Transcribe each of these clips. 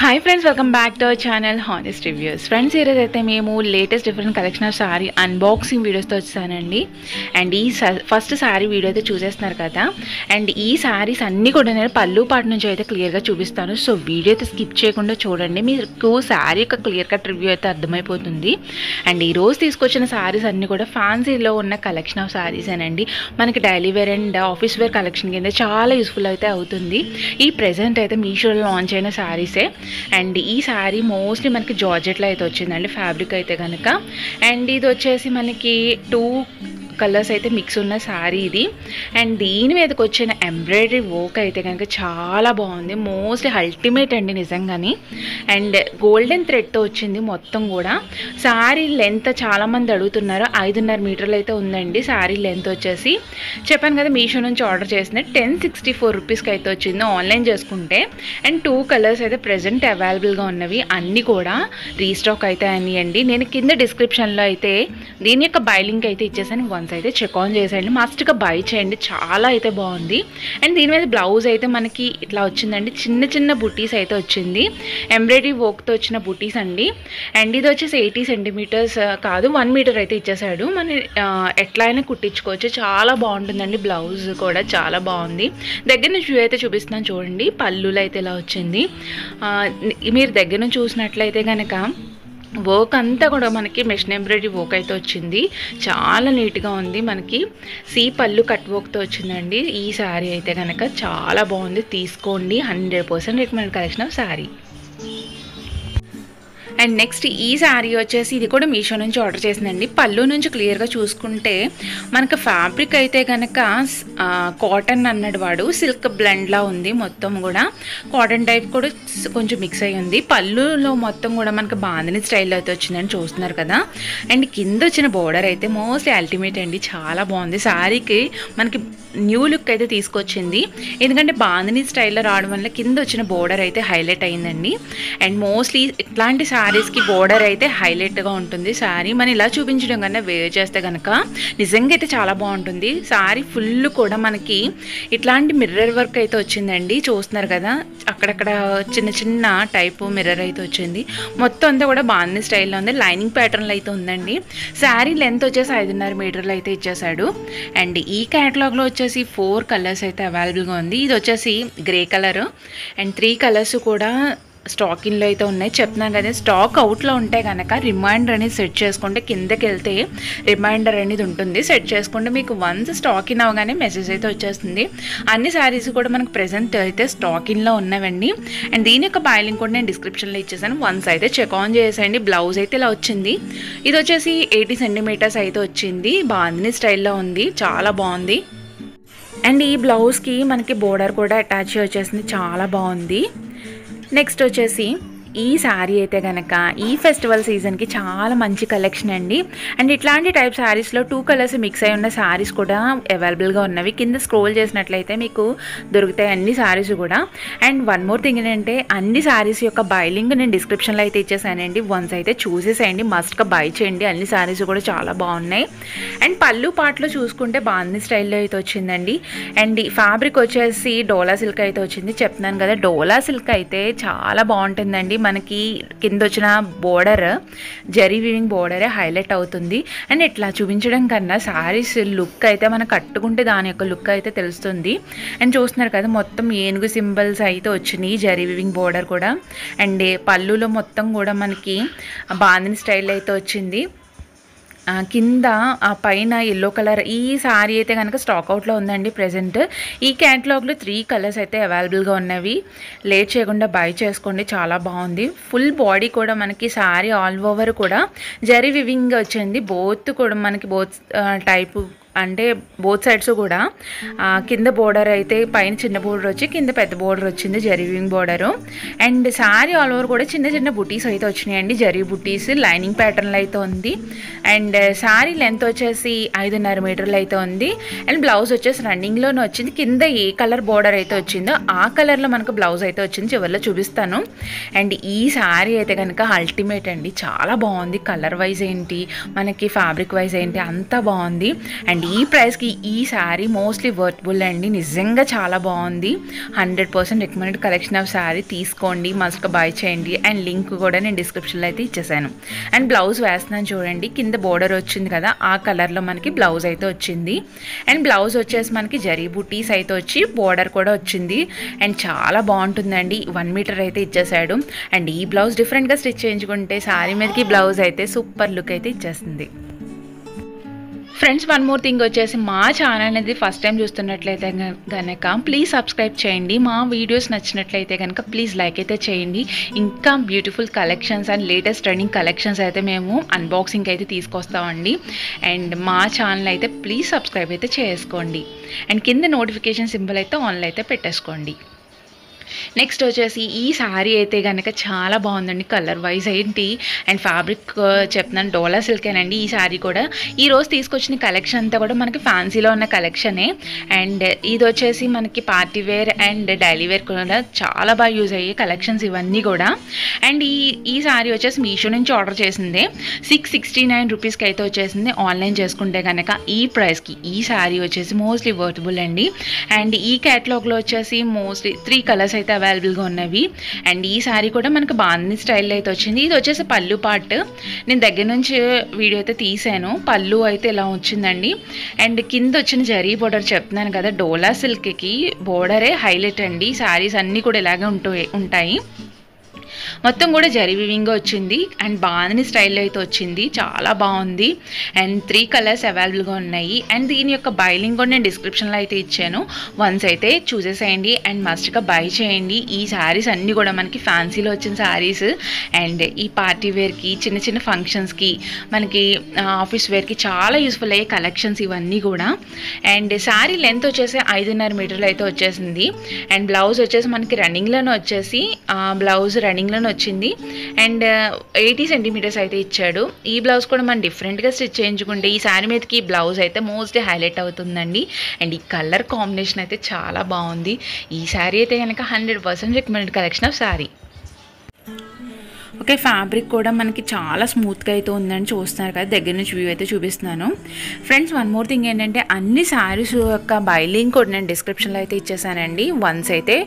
Hi friends, welcome back to our channel honest reviews. Friends, ఈరోజు అయితే మేము latest different collection of sari unboxing వీడియోస్తో వచ్చానండి. అండ్ ఈ ఫస్ట్ శారీ వీడియో అయితే చూసేస్తున్నారు కదా. అండ్ ఈ శారీస్ అన్నీ కూడా నేను పళ్ళు పాటు నుంచి అయితే క్లియర్గా చూపిస్తాను. సో వీడియో అయితే స్కిప్ చేయకుండా చూడండి, మీకు శారీ యొక్క క్లియర్ కట్ రివ్యూ అయితే అర్థమైపోతుంది. అండ్ ఈరోజు తీసుకొచ్చిన శారీస్ అన్నీ కూడా ఫ్యాన్సీలో ఉన్న కలెక్షన్ ఆఫ్ శారీసేనండి. మనకి daily wear and office wear collection కింద చాలా యూస్ఫుల్ అయితే అవుతుంది. ఈ ప్రెజెంట్ అయితే మీషోలో లాంచ్ అయిన శారీసే. అండ్ ఈ శారీ మోస్ట్లీ మనకి జార్జెట్లో అయితే వచ్చిందండి ఫ్యాబ్రిక్ అయితే కనుక. అండ్ ఇది వచ్చేసి మనకి 2 కలర్స్ అయితే మిక్స్ ఉన్న శారీ ఇది. అండ్ దీని మీదకి వచ్చిన ఎంబ్రాయిడరీ వర్క్ అయితే కనుక చాలా బాగుంది, మోస్ట్లీ అల్టిమేట్ అండి నిజంగాని. అండ్ గోల్డెన్ థ్రెడ్తో వచ్చింది మొత్తం కూడా. శారీ లెంత్ చాలామంది అడుగుతున్నారు, 5.5 మీటర్లు అయితే ఉందండి శారీ లెంత్ వచ్చేసి. చెప్పాను కదా మీషో నుంచి ఆర్డర్ చేసిన 1064 రూపీస్కి అయితే వచ్చింది ఆన్లైన్ చేసుకుంటే. అండ్ 2 కలర్స్ అయితే ప్రెజెంట్ అవైలబుల్గా ఉన్నవి, అన్నీ కూడా రీస్టాక్ అయితే అనియండి. నేను కింద డిస్క్రిప్షన్లో అయితే దీని యొక్క బై లింక్ అయితే ఇచ్చేసాను, వన్స్ అయితే చెక్ ఆన్ చేసేయండి, మస్ట్గా బై చేయండి, చాలా అయితే బాగుంది. అండ్ దీని మీద బ్లౌజ్ అయితే మనకి ఇట్లా వచ్చిందండి, చిన్న చిన్న బుటీస్ అయితే వచ్చింది, ఎంబ్రాయిడరీ వర్క్తో వచ్చిన బుటీస్ అండి. అండ్ ఇది వచ్చేసి 80 సెంటీమీటర్స్ కాదు 1 మీటర్ అయితే ఇచ్చేసాడు. మనం ఎట్లా అయినా కుట్టించుకోవచ్చు, చాలా బాగుంటుందండి. బ్లౌజ్ కూడా చాలా బాగుంది. దగ్గర నుంచి వ్యూ అయితే చూపిస్తున్నాను చూడండి. పళ్ళులో అయితే ఇలా వచ్చింది. మీరు దగ్గర నుంచి చూసినట్లయితే కనుక వర్క్ అంతా కూడా మనకి మెషిన్ ఎంబ్రాయిడరీ వర్క్ అయితే వచ్చింది, చాలా నీట్గా ఉంది. మనకి పళ్ళు కట్ వర్క్తో వచ్చిందండి. ఈ శారీ అయితే కనుక చాలా బాగుంది, తీసుకోండి. 100% recommend collection of sari. And next ఈ శారీ వచ్చేసి ఇది కూడా మీషో నుంచి ఆర్డర్ చేసిందండి. పళ్ళు నుంచి క్లియర్గా చూసుకుంటే మనకు ఫ్యాబ్రిక్ అయితే కనుక కాటన్ అన్నాడు వాడు, సిల్క్ బ్లెండ్లా ఉంది మొత్తం కూడా. కాటన్ టైప్ కూడా కొంచెం మిక్స్ అయ్యి ఉంది. పళ్ళులో మొత్తం కూడా మనకు బాందిని స్టైల్లో అయితే వచ్చిందని చూస్తున్నారు కదా. అండ్ కింద వచ్చిన బోర్డర్ అయితే మోస్ట్లీ అల్టిమేట్ అండి, చాలా బాగుంది. శారీకి మనకి న్యూ లుక్ అయితే తీసుకొచ్చింది, ఎందుకంటే బాందిని స్టైల్లో రావడం వల్ల కింద వచ్చిన బోర్డర్ అయితే హైలైట్ అయిందండి. అండ్ మోస్ట్లీ ఇట్లాంటి శారీస్కి బోర్డర్ అయితే హైలైట్గా ఉంటుంది. శారీ మనం ఇలా చూపించడం కన్నా వేర్ చేస్తే కనుక నిజంగా అయితే చాలా బాగుంటుంది. శారీ ఫుల్ కూడా మనకి ఇట్లాంటి మిర్రర్ వర్క్ అయితే వచ్చిందండి, చూస్తున్నారు కదా. అక్కడక్కడ చిన్న చిన్న టైపు మిర్రర్ అయితే వచ్చింది. మొత్తం అంతా కూడా బాందిని స్టైల్లో ఉంది, లైనింగ్ ప్యాటర్న్లో అయితే ఉందండి. శారీ లెంత్ వచ్చేసి 5.5 మీటర్లు అయితే ఇచ్చేసాడు. అండ్ ఈ క్యాటలాగ్లో వచ్చేసి 4 కలర్స్ అయితే అవైలబుల్గా ఉంది. ఇది వచ్చేసి గ్రే కలర్ అండ్ 3 కలర్స్ కూడా స్టాక్ ఇన్లో అయితే ఉన్నాయి. చెప్తున్నాను కదా, స్టాక్ అవుట్లో ఉంటే కనుక రిమైండర్ అనేది సెట్ చేసుకుంటే కిందకి వెళ్తే రిమైండర్ అనేది ఉంటుంది, సెట్ చేసుకుంటే మీకు వన్స్ స్టాక్ ఇన్ అవగానే మెసేజ్ అయితే వచ్చేస్తుంది. అన్ని శారీస్ కూడా మనకు ప్రెజెంట్ అయితే స్టాక్ ఇన్లో ఉన్నవండి. అండ్ దీని యొక్క బై లింక్ కూడా నేను డిస్క్రిప్షన్లో ఇచ్చేసాను, వన్స్ అయితే చెక్ ఆన్ చేసేయండి. బ్లౌజ్ అయితే ఇలా వచ్చింది. ఇది వచ్చేసి 80 సెంటీమీటర్స్ అయితే వచ్చింది, బాందిని స్టైల్లో ఉంది, చాలా బాగుంది. అండ్ ఈ బ్లౌజ్కి మనకి బోర్డర్ కూడా అటాచ్ వచ్చేసింది, చాలా బాగుంది. నెక్స్ట్ వచ్చేసి ఈ శారీ అయితే కనుక ఈ ఫెస్టివల్ సీజన్కి చాలా మంచి కలెక్షన్ అండి. అండ్ ఇట్లాంటి టైప్ శారీస్లో 2 కలర్స్ మిక్స్ అయి ఉన్న శారీస్ కూడా అవైలబుల్గా ఉన్నవి. కింద స్క్రోల్ చేసినట్లయితే మీకు దొరుకుతాయి అన్ని శారీస్ కూడా. అండ్ వన్ మోర్ థింగ్ ఏంటంటే అన్ని శారీస్ యొక్క బై లింక్ నేను డిస్క్రిప్షన్లో అయితే ఇచ్చేసానండి, వన్స్ అయితే చూసేసేయండి, మస్ట్గా బై చేయండి. అన్ని శారీస్ కూడా చాలా బాగున్నాయి. అండ్ పళ్ళు పాటలో చూసుకుంటే బాందిని స్టైల్లో అయితే వచ్చిందండి. అండ్ ఫ్యాబ్రిక్ వచ్చేసి డోలా సిల్క్ అయితే వచ్చింది. చెప్తున్నాను కదా, డోలా సిల్క్ అయితే చాలా బాగుంటుందండి. మనకి కింద వచ్చిన బోర్డర్ జరీ వీవింగ్ బోర్డరే హైలైట్ అవుతుంది. అండ్ ఇట్లా చూపించడం కన్నా శారీస్ లుక్ అయితే మనం కట్టుకుంటే దాని యొక్క లుక్ అయితే తెలుస్తుంది. అండ్ చూస్తున్నారు కదా, మొత్తం ఏనుగు సింబల్స్ అయితే వచ్చినాయి, జరీ వీవింగ్ బోర్డర్ కూడా. అండ్ పళ్ళులో మొత్తం కూడా మనకి బాందిని స్టైల్ అయితే వచ్చింది. కింద ఆ పైన ఎల్లో కలర్. ఈ శారీ అయితే కనుక స్టాక్ అవుట్లో ఉందండి ప్రెజెంట్. ఈ క్యాటలాగ్లో 3 కలర్స్ అయితే అవైలబుల్గా ఉన్నవి, లేట్ చేయకుండా బై చేసుకోండి, చాలా బాగుంది. ఫుల్ బాడీ కూడా మనకి శారీ ఆల్ ఓవర్ కూడా జరీ వివింగ్ వచ్చింది. బోత్ కూడా మనకి బోత్ టైపు అంటే బోత్ సైడ్స్ కూడా కింద బోర్డర్ అయితే పైన చిన్న బోర్డర్ వచ్చి కింద పెద్ద బోర్డర్ వచ్చింది, zari weaving border. And sari all over కూడా చిన్న చిన్న బుటీస్ అయితే వచ్చినాయండి, జరీ బుటీస్, లైనింగ్ ప్యాటర్న్లో అయితే ఉంది. అండ్ శారీ లెంత్ వచ్చేసి 5.5 మీటర్లు అయితే ఉంది. అండ్ బ్లౌజ్ వచ్చేసి రన్నింగ్లోనే వచ్చింది. కింద ఏ కలర్ బోర్డర్ అయితే వచ్చిందో ఆ కలర్లో మనకు బ్లౌజ్ అయితే వచ్చింది, చివరిలో చూపిస్తాను. అండ్ ఈ శారీ అయితే కనుక అల్టిమేట్ అండి, చాలా బాగుంది. కలర్ వైజ్ ఏంటి, మనకి ఫ్యాబ్రిక్ వైజ్ ఏంటి, అంతా బాగుంది. అండ్ ఈ ప్రైస్కి ఈ శారీ మోస్ట్లీ వర్త్బుల్ అండి, నిజంగా చాలా బాగుంది. 100% రికమెండెడ్ కలెక్షన్ ఆఫ్ శారీ, తీసుకోండి, మస్ట్గా బై చేయండి. అండ్ లింక్ కూడా నేను డిస్క్రిప్షన్లో అయితే ఇచ్చేసాను. అండ్ బ్లౌజ్ వేస్తున్నాను చూడండి, కింద బోర్డర్ వచ్చింది కదా, ఆ కలర్లో మనకి బ్లౌజ్ అయితే వచ్చింది. అండ్ బ్లౌజ్ వచ్చేసి మనకి జరీ బూటీస్ అయితే వచ్చి బోర్డర్ కూడా వచ్చింది. అండ్ చాలా బాగుంటుందండి. 1 మీటర్ అయితే ఇచ్చేసాడు. అండ్ ఈ బ్లౌజ్ డిఫరెంట్గా స్టిచ్ చేయించుకుంటే శారీ మీదకి బ్లౌజ్ అయితే సూపర్ లుక్ అయితే ఇచ్చేస్తుంది. ఫ్రెండ్స్, వన్ మోర్ థింగ్ వచ్చేసి, మా ఛానల్ అనేది ఫస్ట్ టైం చూస్తున్నట్లయితే కనుక ప్లీజ్ సబ్స్క్రైబ్ చేయండి. మా వీడియోస్ నచ్చినట్లయితే కనుక ప్లీజ్ లైక్ అయితే చేయండి. ఇంకా beautiful collections and latest trending collections అయితే మేము అన్బాక్సింగ్ అయితే తీసుకొస్తామండి. అండ్ మా ఛానల్ అయితే ప్లీజ్ సబ్స్క్రైబ్ అయితే చేసుకోండి. అండ్ కింద నోటిఫికేషన్ సింబల్ అయితే ఆన్లో అయితే పెట్టేసుకోండి. నెక్స్ట్ వచ్చేసి ఈ శారీ అయితే కనుక చాలా బాగుందండి, కలర్ వైజ్ ఏంటి అండ్ ఫ్యాబ్రిక్ చెప్తున్నాను, డోలా సిల్కేనండి. ఈ శారీ కూడా ఈరోజు తీసుకొచ్చిన కలెక్షన్ అంతా కూడా మనకి ఫ్యాన్సీలో ఉన్న కలెక్షనే. అండ్ ఇది వచ్చేసి మనకి party wear and daily wear కూడా చాలా బాగా యూజ్ అయ్యే కలెక్షన్స్ ఇవన్నీ కూడా. అండ్ ఈ శారీ వచ్చేసి మీషో నుంచి ఆర్డర్ చేసిందే 669 రూపీస్కి అయితే వచ్చేసింది. ఆన్లైన్ చేసుకుంటే కనుక ఈ ప్రైస్కి ఈ శారీ వచ్చేసి మోస్ట్లీ వర్తబుల్ అండి. అండ్ ఈ క్యాటలాగ్లో వచ్చేసి మోస్ట్లీ 3 కలర్స్ అయితే అవైలబుల్గా ఉన్నవి. అండ్ ఈ శారీ కూడా మనకు బాందిని స్టైల్లో అయితే వచ్చింది. ఇది వచ్చేసి పళ్ళు పార్ట్, నేను దగ్గర నుంచి వీడియో అయితే తీసాను. పళ్ళు అయితే ఇలా వచ్చిందండి. అండ్ కింద వచ్చిన జరీ బోర్డర్ చెప్తున్నాను కదా, డోలా సిల్క్కి బోర్డరే హైలైట్ అండి. శారీస్ అన్నీ కూడా ఇలాగే ఉంటాయి. మొత్తం కూడా జరీ వివింగ్గా వచ్చింది. అండ్ బాందిని స్టైల్లో అయితే వచ్చింది, చాలా బాగుంది. అండ్ 3 కలర్స్ అవైలబుల్గా ఉన్నాయి. అండ్ దీని యొక్క బైలింగ్ కూడా నేను డిస్క్రిప్షన్లో అయితే ఇచ్చాను, వన్స్ అయితే చూసేసేయండి అండ్ మస్ట్గా బై చేయండి. ఈ శారీస్ అన్నీ కూడా మనకి ఫ్యాన్సీలో వచ్చిన శారీస్. అండ్ ఈ పార్టీ వేర్కి, చిన్న చిన్న ఫంక్షన్స్కి, మనకి ఆఫీస్ వేర్కి చాలా యూస్ఫుల్ అయ్యే కలెక్షన్స్ ఇవన్నీ కూడా. అండ్ శారీ లెంత్ వచ్చేసి 5.5 మీటర్లు అయితే వచ్చేసింది. అండ్ బ్లౌజ్ వచ్చేసి మనకి రన్నింగ్లోనే వచ్చేసి బ్లౌజ్ రన్నింగ్లోనే వచ్చింది. అండ్ 80 సెంటీమీటర్స్ అయితే ఇచ్చాడు. ఈ బ్లౌజ్ కూడా మనం డిఫరెంట్గా స్టిచ్ చేయించుకుంటే ఈ శారీ మీదకి ఈ బ్లౌజ్ అయితే మోస్ట్లీ హైలైట్ అవుతుందండి. అండ్ ఈ కలర్ కాంబినేషన్ అయితే చాలా బాగుంది. ఈ శారీ అయితే కనుక 100% recommended collection of sari. Okay, fabric కూడా మనకి చాలా స్మూత్గా అయితే ఉందని చూస్తున్నారు కదా, దగ్గర నుంచి వ్యూ అయితే చూపిస్తున్నాను. ఫ్రెండ్స్, వన్ మోర్ థింగ్ ఏంటంటే, అన్ని శారీస్ యొక్క బైలింగ్ కూడా నేను డిస్క్రిప్షన్లో అయితే ఇచ్చేసానండి. వన్స్ అయితే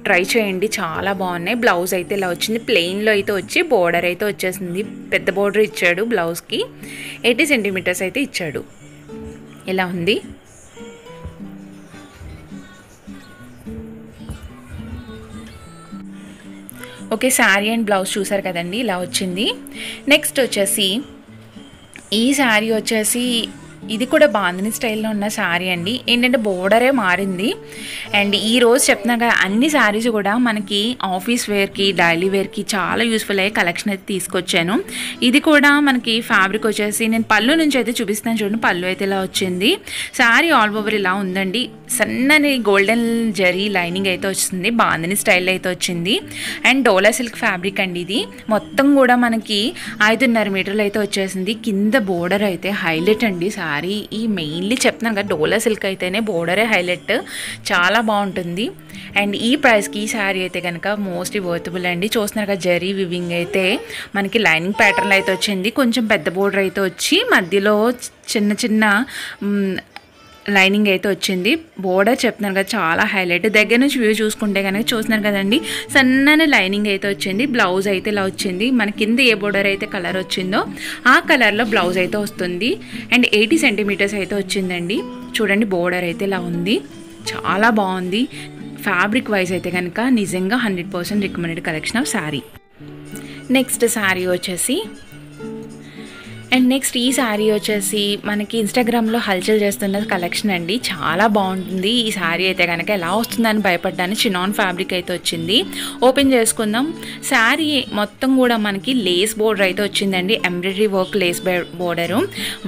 ట్రై చేయండి, చాలా బాగున్నాయి. బ్లౌజ్ అయితే ఇలా వచ్చింది, ప్లెయిన్లో అయితే వచ్చి బోర్డర్ అయితే వచ్చేసింది. పెద్ద బోర్డర్ ఇచ్చాడు బ్లౌజ్కి, 80 సెంటీమీటర్స్ అయితే ఇచ్చాడు. ఇలా ఉంది. ఓకే, శారీ అండ్ బ్లౌజ్ చూసారు కదండి, ఇలా వచ్చింది. నెక్స్ట్ వచ్చేసి ఈ శారీ వచ్చేసి ఇది కూడా బాందిని స్టైల్లో ఉన్న శారీ అండి. ఏంటంటే బోర్డరే మారింది. అండ్ ఈరోజు చెప్తున్నాను కదా, అన్ని శారీస్ కూడా మనకి ఆఫీస్ వేర్కి, డైలీ వేర్కి చాలా యూస్ఫుల్ అయ్యే కలెక్షన్ అయితే తీసుకొచ్చాను. ఇది కూడా మనకి ఫ్యాబ్రిక్ వచ్చేసి నేను పళ్ళు నుంచి అయితే చూపిస్తాను చూడండి. పళ్ళు అయితే ఇలా వచ్చింది. శారీ ఆల్ ఓవర్ ఇలా ఉందండి. సన్నని గోల్డెన్ జరీ లైనింగ్ అయితే వచ్చింది, బాందిని స్టైల్లో అయితే వచ్చింది. అండ్ డోలా సిల్క్ ఫ్యాబ్రిక్ అండి ఇది. మొత్తం కూడా మనకి 5.5 మీటర్లు అయితే వచ్చేసింది. కింద బోర్డర్ అయితే హైలైట్ అండి. శారీ ఈ మెయిన్లీ చెప్తున్నాను కదా, డోలా సిల్క్ అయితేనే బోర్డరే హైలైట్, చాలా బాగుంటుంది. అండ్ ఈ ప్రైస్కి ఈ శారీ అయితే కనుక మోస్ట్లీ వర్తబుల్ అండి. చూస్తున్నారు కదా, జరీ వివింగ్ అయితే మనకి లైనింగ్ ప్యాటర్న్ అయితే వచ్చింది. కొంచెం పెద్ద బోర్డర్ అయితే వచ్చి మధ్యలో చిన్న చిన్న లైనింగ్ అయితే వచ్చింది. బోర్డర్ చెప్తున్నాను కదా, చాలా హైలైట్. దగ్గర నుంచి వ్యూ చూసుకుంటే కనుక చూస్తున్నారు కదండి, సన్నని లైనింగ్ అయితే వచ్చింది. బ్లౌజ్ అయితే ఇలా వచ్చింది. మన కింద ఏ బోర్డర్ అయితే కలర్ వచ్చిందో ఆ కలర్లో బ్లౌజ్ అయితే వస్తుంది. అండ్ 80 సెంటీమీటర్స్ అయితే వచ్చిందండి. చూడండి, బోర్డర్ అయితే ఇలా ఉంది, చాలా బాగుంది. ఫ్యాబ్రిక్ వైజ్ అయితే కనుక నిజంగా 100% recommended collection of sari. Next sari వచ్చేసి అండ్ నెక్స్ట్ ఈ శారీ వచ్చేసి మనకి ఇన్స్టాగ్రామ్లో హల్చల్ చేస్తున్న కలెక్షన్ అండి, చాలా బాగుంటుంది. ఈ శారీ అయితే కనుక ఎలా వస్తుందని భయపడ్డాను. చినాన్ ఫ్యాబ్రిక్ అయితే వచ్చింది. ఓపెన్ చేసుకుందాం. శారీ మొత్తం కూడా మనకి లేస్ బోర్డర్ అయితే వచ్చిందండి. Embroidery work lace border,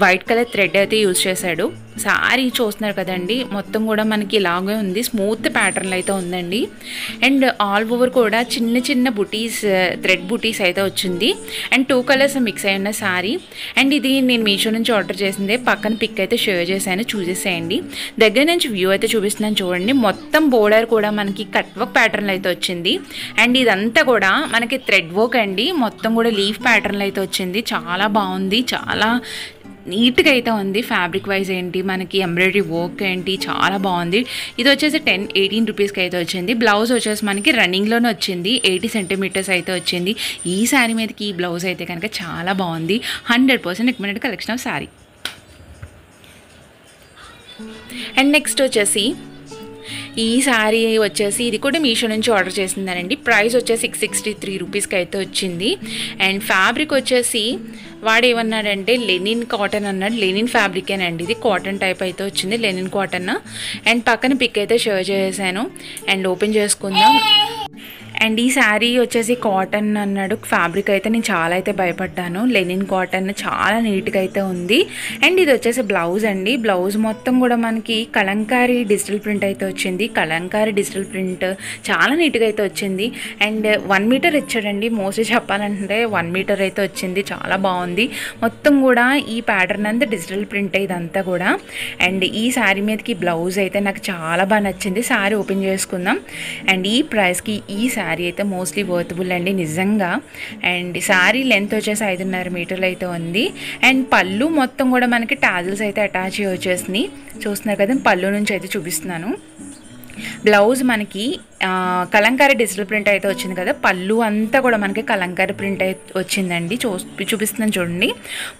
white colour thread అయితే యూజ్ చేశాడు. శారీ చూస్తున్నారు కదండి, మొత్తం కూడా మనకి ఇలాగే ఉంది. స్మూత్ ప్యాటర్న్లో అయితే ఉందండి. అండ్ ఆల్ ఓవర్ కూడా చిన్న చిన్న బుటీస్, థ్రెడ్ బుటీస్ అయితే వచ్చింది. అండ్ 2 కలర్స్ మిక్స్ అయి ఉన్న శారీ. అండ్ ఇది నేను మీషో నుంచి ఆర్డర్ చేసిందే, పక్కన పిక్ అయితే షేర్ చేశాను, చూసేసేయండి. దగ్గర నుంచి వ్యూ అయితే చూపిస్తున్నాను చూడండి. మొత్తం బోర్డర్ కూడా మనకి కట్ వర్క్ ప్యాటర్న్లో అయితే వచ్చింది. అండ్ ఇదంతా కూడా మనకి థ్రెడ్ వర్క్ అండి. మొత్తం కూడా లీఫ్ ప్యాటర్న్లో అయితే వచ్చింది. చాలా బాగుంది, చాలా నీట్గా అయితే ఉంది. ఫ్యాబ్రిక్ వైజ్ ఏంటి, మనకి ఎంబ్రాయిడరీ వర్క్ ఏంటి, చాలా బాగుంది. ఇది వచ్చేసి 18 రూపీస్కి అయితే వచ్చింది. బ్లౌజ్ వచ్చేసి మనకి రన్నింగ్లోనే వచ్చింది, 80 సెంటీమీటర్స్ అయితే వచ్చింది. ఈ శారీ మీదకి ఈ బ్లౌజ్ అయితే కనుక చాలా బాగుంది. 100% recommended collection of sari. And next వచ్చేసి ఈ శారీ వచ్చేసి ఇది కూడా మీషో నుంచి ఆర్డర్ చేసిందానండి. ప్రైస్ వచ్చేసి 663 రూపీస్కి అయితే వచ్చింది. అండ్ ఫ్యాబ్రిక్ వచ్చేసి వాడు ఏమన్నాడంటే లెనిన్ కాటన్ అన్నాడు. లెనిన్ ఫ్యాబ్రికేనండి, ఇది కాటన్ టైప్ అయితే వచ్చింది, లెనిన్ కాటన్. అండ్ పక్కన పిక్ అయితే షేర్ చేశాను. అండ్ ఓపెన్ చేసుకుందాం. అండ్ ఈ శారీ వచ్చేసి కాటన్ అన్నాడు. ఫ్యాబ్రిక్ అయితే నేను చాలా అయితే భయపడ్డాను. లెనిన్ కాటన్ చాలా నీట్గా అయితే ఉంది. అండ్ ఇది వచ్చేసి బ్లౌజ్ అండి. బ్లౌజ్ మొత్తం కూడా మనకి కలంకారీ డిజిటల్ ప్రింట్ అయితే వచ్చింది. కలంకారీ డిజిటల్ ప్రింట్ చాలా నీట్గా అయితే వచ్చింది. అండ్ 1 మీటర్ ఇచ్చాడండి. మోస్ట్లీ చెప్పాలంటే 1 మీటర్ అయితే వచ్చింది. చాలా బాగుంది. మొత్తం కూడా ఈ ప్యాటర్న్ అంతా డిజిటల్ ప్రింట్ ఇదంతా కూడా. అండ్ ఈ శారీ మీదకి బ్లౌజ్ అయితే నాకు చాలా బాగా నచ్చింది. శారీ ఓపెన్ చేసుకుందాం. అండ్ ఈ ప్రైస్కి ఈ శారీ అయితే మోస్ట్లీ వర్తబుల్ అండి నిజంగా. అండ్ శారీ లెంత్ వచ్చేసి 5.5 మీటర్లు అయితే ఉంది. అండ్ పళ్ళు మొత్తం కూడా మనకి టాజిల్స్ అయితే అటాచ్ వచ్చేసినాయి. చూస్తున్నారు కదా, పళ్ళు నుంచి అయితే చూపిస్తున్నాను. బ్లౌజ్ మనకి కలంకారీ డిజిటల్ ప్రింట్ అయితే వచ్చింది కదా. పళ్ళు అంతా కూడా మనకి కలంకారీ ప్రింట్ అయితే వచ్చిందండి. చూపిస్తున్నాను చూడండి.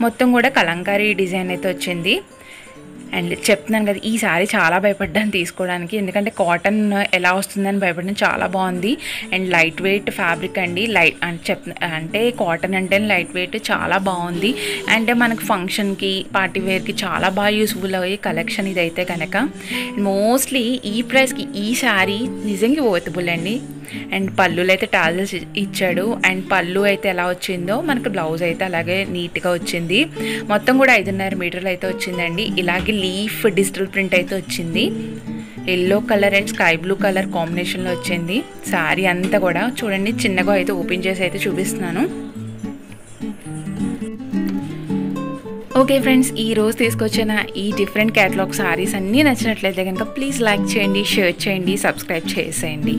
మొత్తం కూడా కలంకారీ డిజైన్ అయితే వచ్చింది. అండ్ చెప్తున్నాను కదా, ఈ శారీ చాలా భయపడ్డాను తీసుకోవడానికి, ఎందుకంటే కాటన్ ఎలా వస్తుందని భయపడ్డాను. చాలా బాగుంది. అండ్ లైట్ వెయిట్ ఫ్యాబ్రిక్ అండి. అంటే కాటన్ అంటే లైట్ వెయిట్, చాలా బాగుంది. అంటే మనకు ఫంక్షన్కి, పార్టీ వేర్కి చాలా బాగా యూస్ఫుల్ అయ్యే కలెక్షన్ ఇదైతే కనుక. మోస్ట్లీ ఈ ప్రైస్కి ఈ శారీ నిజంగా వర్తబుల్ అండి. అండ్ పళ్ళులో అయితే టాజల్స్ ఇచ్చాడు. అండ్ పళ్ళు అయితే ఎలా వచ్చిందో మనకు బ్లౌజ్ అయితే అలాగే నీట్గా వచ్చింది. మొత్తం కూడా 5.5 మీటర్లు అయితే వచ్చిందండి. ఇలాగే లీఫ్ డిజిటల్ ప్రింట్ అయితే వచ్చింది. Yellow colour and sky blue colour కాంబినేషన్లో వచ్చింది. శారీ అంతా కూడా చూడండి, చిన్నగా అయితే ఓపెన్ చేసి అయితే చూపిస్తున్నాను. ఓకే ఫ్రెండ్స్, ఈరోజు తీసుకొచ్చిన ఈ డిఫరెంట్ క్యాటలాగ్ శారీస్ అన్నీ నచ్చినట్లయితే కనుక ప్లీజ్ లైక్ చేయండి, షేర్ చేయండి, సబ్స్క్రైబ్ చేసేయండి.